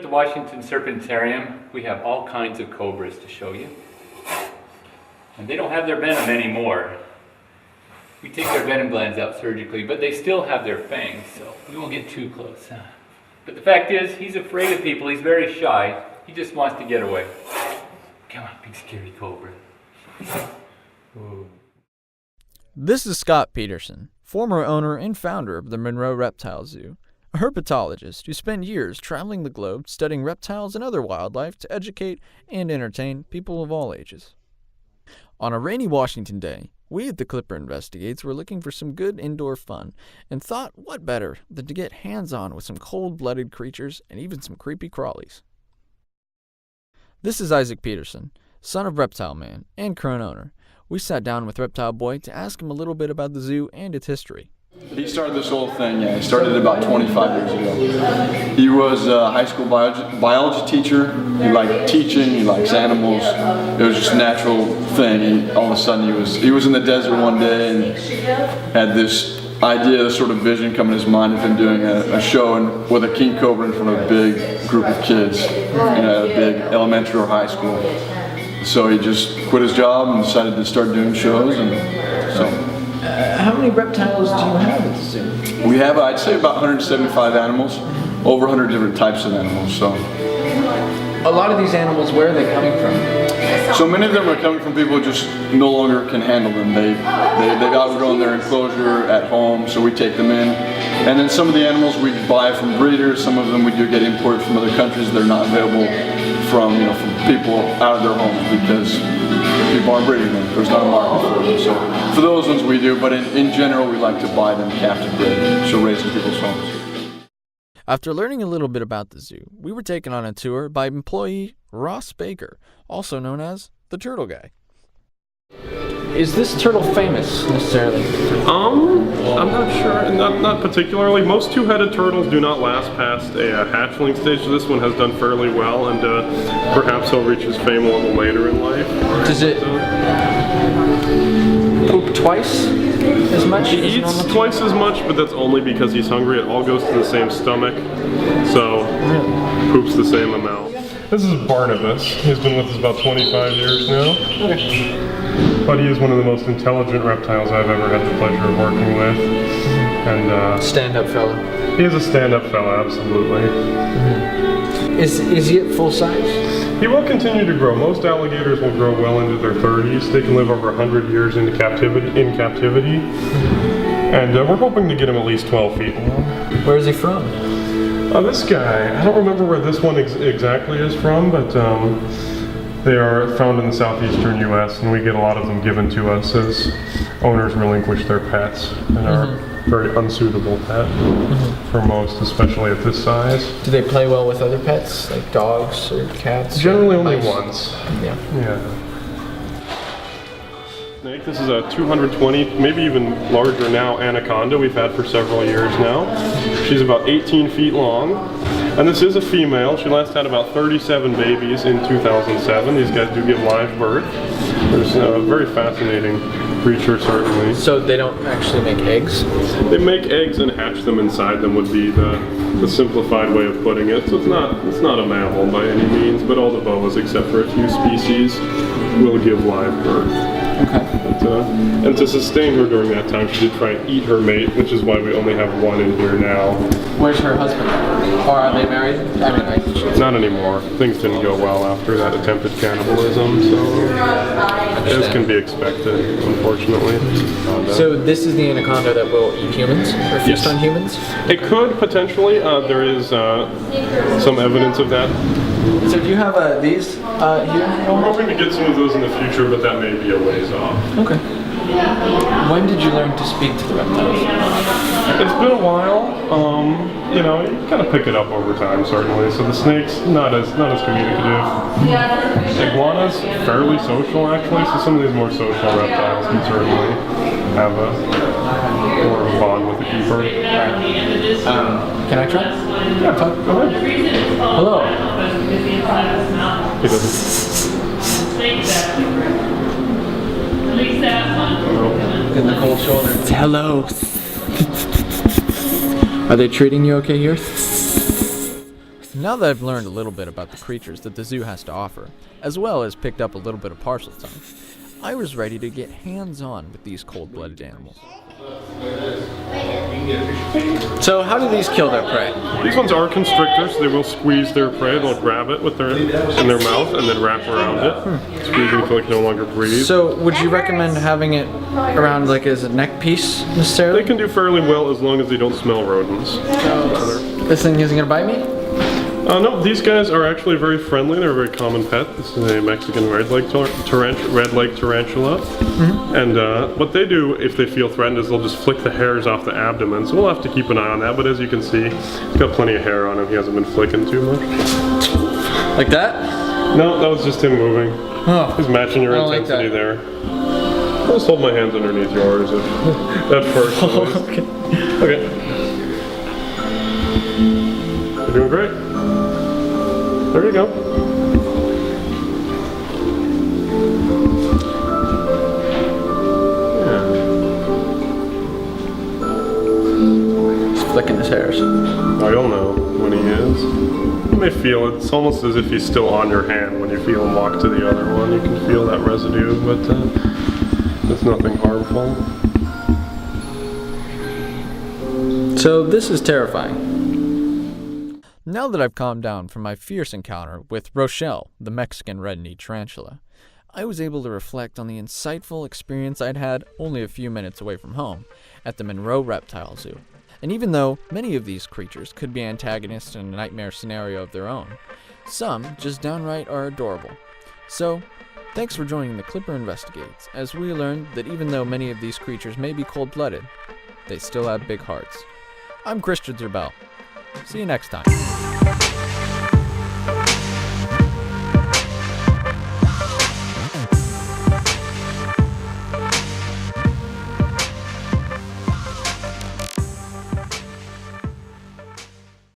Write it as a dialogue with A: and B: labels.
A: the Washington Serpentarium. We have all kinds of cobras to show you. And they don't have their venom anymore. We take their venom glands out surgically, but they still have their fangs, so we won't get too close. But the fact is, he's afraid of people. He's very shy. He just wants to get away. Come on, big scary cobra. Ooh.
B: This is Scott Peterson, former owner and founder of the Monroe Reptile Zoo, a herpetologist who spent years traveling the globe studying reptiles and other wildlife to educate and entertain people of all ages. On a rainy Washington day, we at the Clipper Investigates were looking for some good indoor fun and thought what better than to get hands-on with some cold-blooded creatures and even some creepy crawlies. This is Isaac Peterson, son of Reptile Man and current owner. We sat down with Reptile Boy to ask him a little bit about the zoo and its history.
C: He started this whole thing, he started it about 25 years ago. He was a high school biology teacher. He liked teaching, he likes animals. It was just a natural thing. All of a sudden he was in the desert one day and had this idea, this sort of vision come in his mind of him doing a show with a king cobra in front of a big group of kids in a big elementary or high school. So he just quit his job and decided to start doing shows, and so.
D: How many reptiles do you have at the zoo?
C: We have, I'd say, about 175 animals, over 100 different types of animals. So,
D: a lot of these animals, where are they coming from?
C: So many of them are coming from people who just no longer can handle them. They've outgrown their enclosure at home, so we take them in. And then some of the animals we buy from breeders. Some of them we do get imported from other countries. They're not available from people out of their homes because people aren't breeding them. There's not a market for them. So for those ones we do, but in general we like to buy them captive bred, so raised in people's homes.
B: After learning a little bit about the zoo, we were taken on a tour by employee Ross Baker, also known as the Turtle Guy.
D: Is this turtle famous, necessarily?
E: I'm not sure. Not particularly. Most two-headed turtles do not last past a hatchling stage, so this one has done fairly well, and perhaps he'll reach his fame a little later in life.
D: Does it poop twice as much?
E: He eats twice as much, but that's only because he's hungry. It all goes to the same stomach, so poops the same amount. This is Barnabas. He's been with us about 25 years now. Okay. But he is one of the most intelligent reptiles I've ever had the pleasure of working with. And
D: stand-up fella.
E: He is a stand-up fella, absolutely.
D: Mm-hmm. Is he at full size?
E: He will continue to grow. Most alligators will grow well into their 30s. They can live over 100 years in captivity. And we're hoping to get him at least 12 feet long.
D: Where is he from?
E: This guy, I don't remember where this one exactly is from, but they are found in the southeastern U.S. and we get a lot of them given to us as owners relinquish their pets and are very unsuitable pet for most, especially at this size.
D: Do they play well with other pets, like dogs or cats?
E: Generally only once.
D: Yeah.
E: Snake, this is a 220, maybe even larger now, anaconda we've had for several years now. She's about 18 feet long. And this is a female. She last had about 37 babies in 2007. These guys do give live birth. There's a very fascinating creature, certainly.
D: So they don't actually make eggs?
E: They make eggs and hatch them inside them would be the simplified way of putting it. So it's not a mammal by any means, but all the boas, except for a few species, will give live birth.
D: Okay.
E: And to sustain her during that time, she did try and eat her mate, which is why we only have one in here now.
D: Where's her husband? Or are they married?
E: Not anymore. Things didn't go well after that attempted cannibalism, so as can be expected, unfortunately.
D: So this is the anaconda that will eat humans, or feast on humans?
E: It could, potentially. There is some evidence of that.
D: So do you have these here?
E: I'm hoping to get some of those in the future, but that may be a ways off.
D: Okay. When did you learn to speak to the reptiles?
E: It's been a while. You kind of pick it up over time, certainly. So the snake's not as communicative. Iguanas, fairly social, actually. So some of these more social reptiles can certainly have more of a bond with the keeper.
D: Can I try?
E: Yeah, go ahead.
D: Hello.
E: He doesn't.
D: In the cold shoulder. Hello. Are they treating you okay here?
B: Now that I've learned a little bit about the creatures that the zoo has to offer, as well as picked up a little bit of parcel time, I was ready to get hands-on with these cold-blooded animals.
D: So how do these kill their prey?
E: These ones are constrictors. They will squeeze their prey. They'll grab it with in their mouth and then wrap around it, squeezing until it can no longer breathe.
D: So would you recommend having it around like as a neck piece necessarily?
E: They can do fairly well as long as they don't smell rodents.
D: This thing isn't gonna bite me?
E: No, these guys are actually very friendly. They're a very common pet. This is a Mexican red-leg tarantula. And what they do if they feel threatened is they'll just flick the hairs off the abdomen. So we'll have to keep an eye on that. But as you can see, he's got plenty of hair on him. He hasn't been flicking too much.
D: Like that?
E: No, that was just him moving.
D: Oh,
E: He's matching your intensity
D: like
E: there. I'll just hold my hands underneath yours at first. Okay. You're doing great. There you go. Yeah.
D: he's flicking his hairs.
E: Oh, you'll know when he is. You may feel it. It's almost as if he's still on your hand when you feel him walk to the other one. You can feel that residue, but it's nothing harmful.
D: So this is terrifying.
B: Now that I've calmed down from my fierce encounter with Rochelle, the Mexican red-kneed tarantula, I was able to reflect on the insightful experience I'd had only a few minutes away from home at the Monroe Reptile Zoo. And even though many of these creatures could be antagonists in a nightmare scenario of their own, some just downright are adorable. So, thanks for joining the Clipper Investigates, as we learned that even though many of these creatures may be cold-blooded, they still have big hearts. I'm Christian Zerbel. See you next time.